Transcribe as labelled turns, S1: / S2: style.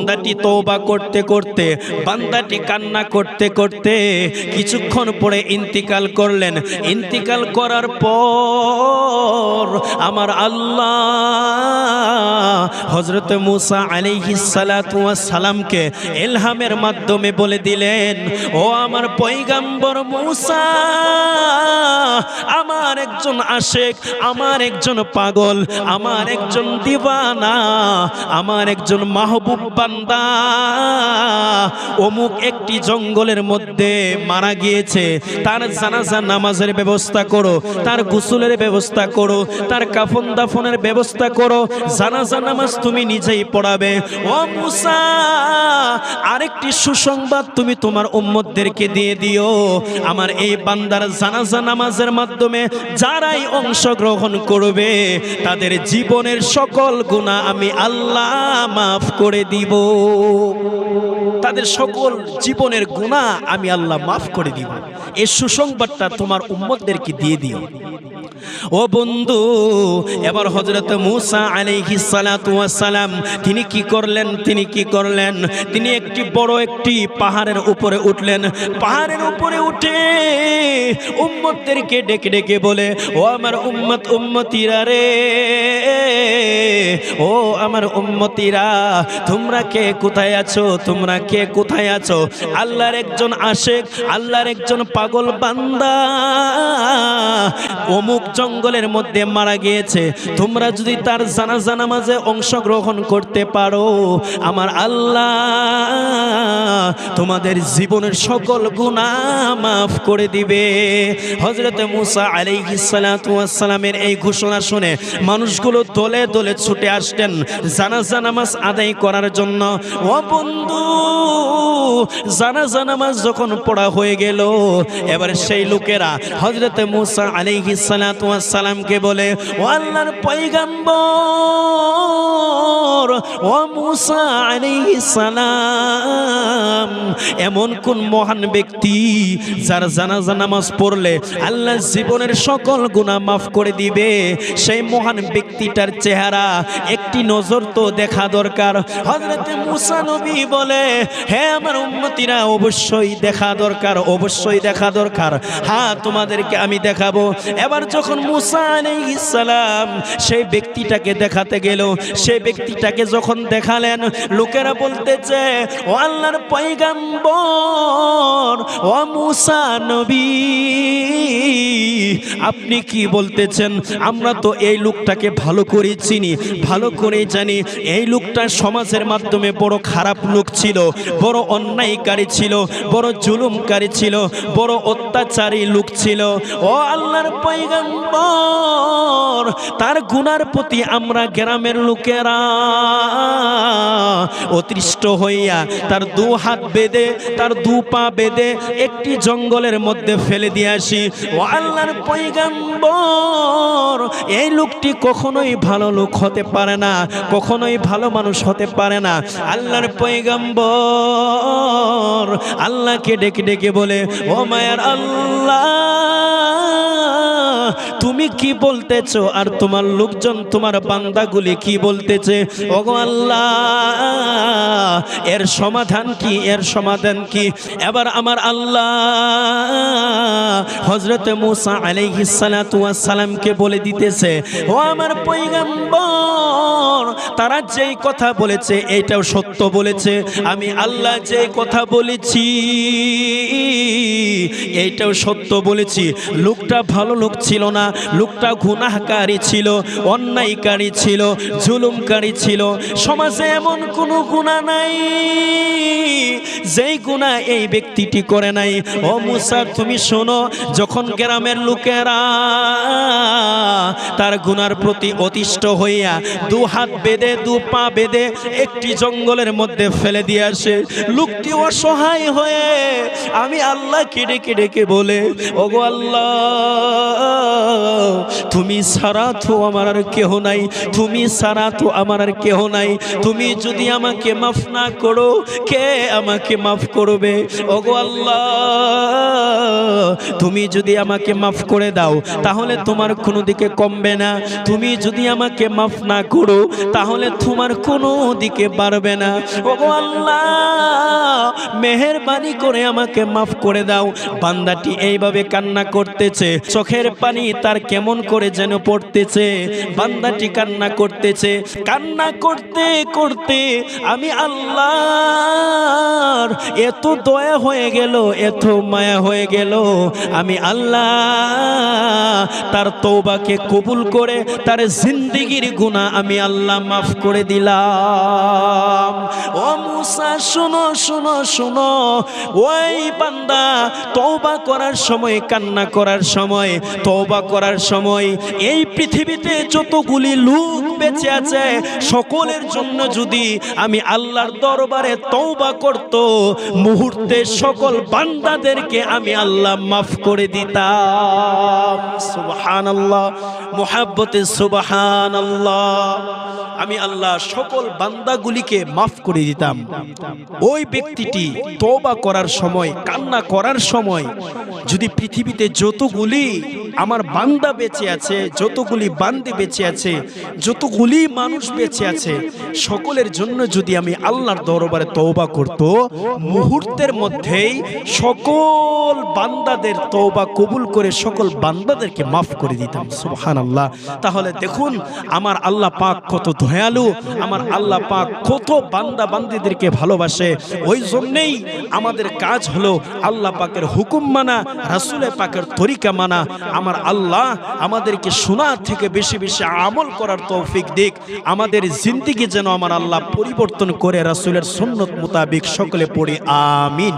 S1: বান্দাটি তওবা করতে করতে, বান্দাটি কান্না করতে করতে কিছুক্ষণ পরে ইন্তিকাল করলেন। ইন্তিকাল করার পর আমার আল্লাহ হযরত মুসা আলাইহিস সালাতু ওয়াস সালামকে ইলহামের মাধ্যমে বলে দিলেন, ও আমার পয়গম্বর মুসা, আমার একজন আশিক, আমার একজন পাগল, আমার একজন দিওয়ানা, আমার একজন মাহবুব বান্দা অমুক একটি জঙ্গলের মধ্যে মারা গিয়েছে। তার জানাজা নামাজের ব্যবস্থা করো, তার গোসলের ব্যবস্থা করো, তার কাফন দাফনের ব্যবস্থা করো, জানাজা নামাজ তুমি নিজেই পড়াবে। ও মুসা, আরেকটি সুসংবাদ তুমি তোমার উম্মতদেরকে দিয়ে দিও, আমার এই বান্দার জানাজা নামাজের মাধ্যমে যারাই অংশগ্রহণ করবে তাদের জীবনের সকল গুনাহ আমি আল্লাহ মাফ করে দিব। তাদের সকল জীবনের গুনাহ আমি আল্লাহ মাফ করে দিব। এই সুসংবাদটা তোমার উম্মতদেরকে দিয়ে দিও। ও বন্ধু, এবার হযরত মুসা আলাইহিস সালাতু ওয়াস সালাম তিনি কি করলেন? তিনি একটি বড় একটি পাহাড়ের উপরে উঠলেন। পাহাড়ের উপরে উঠে উম্মতদেরকে ডেকে ডেকে বলে, ও আমার উম্মতিরা রে, ও আমার উম্মতিরা, তোমরা কে কোথায় আছো? তোমরা কে কোথায় আছো? আল্লাহর একজন আশিক, আল্লাহর একজন পাগল বান্দা অমুক জঙ্গলের মধ্যে মারা গিয়েছে। তোমরা যদি তার জানাজা নামাজে অংশগ্রহণ করতে পারো, আমার আল্লাহ তোমাদের জীবনের সকল গুনাহ মাফ করে দিবে। হযরত মুসা আলাইহিস সালাতু ওয়াস সালামের এই ঘোষণা শুনে মানুষগুলো দলে দলে ছুটে আসতেন জানাজা নামাজ আদায় করার জন্য। ও বন্ধু, জানাজা নামাজ যখন পড়া হয়ে গেল, এবার সেই লোকেরা হযরত মুসা আলাইহিস সালাতু ওয়াস সালামকে বলে, ও আল্লাহর পয়গম্বর, ও মুসা আলাইহিস সালাম, এমন কোন মহান ব্যক্তি যার জানাজা নামাজ পড়লে আল্লাহ জীবনের সকল গুনাহ মাফ করে দিবে? সেই মহান ব্যক্তিটার চেহারা একটি নজর তো দেখা দরকার। হযরত মুসা নবী বলে, হ্যাঁ আমার উম্মতিরা, অবশ্যই দেখা দরকার, অবশ্যই দেখা দরকার। হ্যাঁ, তোমাদেরকে আমি দেখাবো। এবার যখন মুসা আলাইহিস সালাম সেই ব্যক্তিটাকে দেখাতে গেল, সেই ব্যক্তিটাকে যখন দেখালেন, লোকেরা বলতেছে, ও আল্লাহর পয়গম্বর, ও মুসা নবী, আপনি কি বলতেছেন? আমরা তো এই লোকটাকে ভালো করে চিনি, ভালো করে জানি। এই লোকটা সমাজের মাধ্যমে বড় খারাপ লোক ছিল, বড় অন্যায়কারী ছিল, বড় জুলুমকারী ছিল, বড় অত্যাচারী লোক ছিল। ও আল্লাহর পয়গম্বর, তার গুনার প্রতি আমরা গ্রামের লোকেরা অতৃষ্ট হইয়া তার দু হাত বেঁধে, তার দু পা বেঁধে একটি জঙ্গলের মধ্যে ফেলে দিয়ে আসি। ও আল্লাহর পয়গম্বর, এই লোকটি কখনোই ভালো লোক হতে পারে না, কখনোই ভালো মানুষ হতে পারে না। আল্লাহর পয়গম্বর আল্লাহকে ডেকে ডেকে বলে, ও মায়ার আল্লাহ, তুমি কি বলতেছো আর তোমার লোকজন, তোমার বান্দাগুলি কি বলতেছে? ওগো আল্লাহ, এর সমাধান কি? এর সমাধান কি? এবার আমার আল্লাহ হযরত মুসা আলাইহিস সালাতু ওয়াস সালামকে বলে দিতেছে, ও আমার পয়গম্বর, তারা যেই কথা বলেছে এইটাও সত্য বলেছে। আমি আল্লাহ যেই কথা বলেছি এইটাও সত্য বলেছি। লোকটা ভালো লোক ছিল না, লোকটা গুনাহকারী ছিল, অন্যায়কারী ছিল, জুলুমকারী ছিল। সমাজে এমন কোনো গুনাহ নাই যেই গুনাহ এই ব্যক্তিটি করে নাই। ও মুসা, তুমি শোনো, যখন গ্রামের লোকেরা তার গুনার প্রতি অতিষ্ঠ হইয়া দু হাত বেঁধে, দু পা বেঁধে একটি জঙ্গলের মধ্যে ফেলে দিয়ে আসে, লোকটি অসহায় হয়ে আমি আল্লাহকে ডেকে ডেকে বলে, ওগো আল্লাহ, তুমি ছাড়া তো আমার আর কেহ নাই, তুমি ছাড়া তো আমার আর কেহ নাই। তুমি যদি আমাকে মাফ না করো, কে আমাকে আমাকে মাফ করবে। ওগো আল্লাহ, তুমি যদি আমাকে মাফ করে দাও তাহলে তোমার কোনো দিকে কমবে না, তুমি যদি আমাকে মাফ না করো তাহলে তোমার কোনো দিকে বাড়বে না। ওগো আল্লাহ, মেহেরবানি করে আমাকে মাফ করে দাও। বান্দাটি এইভাবে কান্না করতেছে, চোখের পানি তার কেমন করে যেন পড়তেছে। বান্দাটি কান্না করতেছে, কান্না করতে করতে আমি আল্লাহর এত দয়া হয়ে গেল, এত মায়া হয়ে গেল, আমি আল্লাহ তার তওবাকে কবুল করে তার জিন্দেগির গুনাহ আমি আল্লাহ মাফ করে দিলাম। ও মুসা শুনো শুনো শুনো, ওই বান্দা তওবা করার সময়, কান্না করার সময়, তওবা করার সময় এই পৃথিবীতে যতগুলি লোক বেঁচে আছে সকলের জন্য যদি আমি আল্লাহর দরবারে তওবা করত, মুহূর্তে সকল বান্দাদেরকে আমি আল্লাহ মাফ করে দিতাম। সুবহানাল্লাহ, মুহাব্বতে সুবহানাল্লাহ। আমি আল্লাহ সকল বান্দাগুলিকে মাফ করে দিতাম। ওই ব্যক্তিটি তওবা করার সময়, কান্না করার সময় যদি পৃথিবীতে যতগুলি আমার বান্দা বেঁচে আছে, যতগুলি বান্দে বেঁচে আছে, যতগুলি মানুষ বেঁচে আছে, সকলের জন্য যদি আমি আল্লাহর দরবারে তওবা করত, মুহূর্তের মধ্যেই সকল বান্দাদের তওবা কবুল করে সকল বান্দাদেরকে মাফ করে দিতাম। সুবহানাল্লাহ। তাহলে দেখুন আমার আল্লাহ পাক কত দয়ালু, আমার আল্লাহ পাক কত বান্দা বান্দীদেরকে ভালোবাসে। ওই জন্যেই আমাদের কাজ হলো আল্লাহ পাকের হুকুম মানা, রাসূলের পাকের তরিকা মানা। আমার আল্লাহ আমাদেরকে শোনার থেকে বেশি বেশি আমল করার তৌফিক দিক। আমাদের জিন্দেগি যেন আমার আল্লাহ পরিবর্তন করে রাসূলের সুন্নত মোতাবেক সকলে পড়ি আমিন।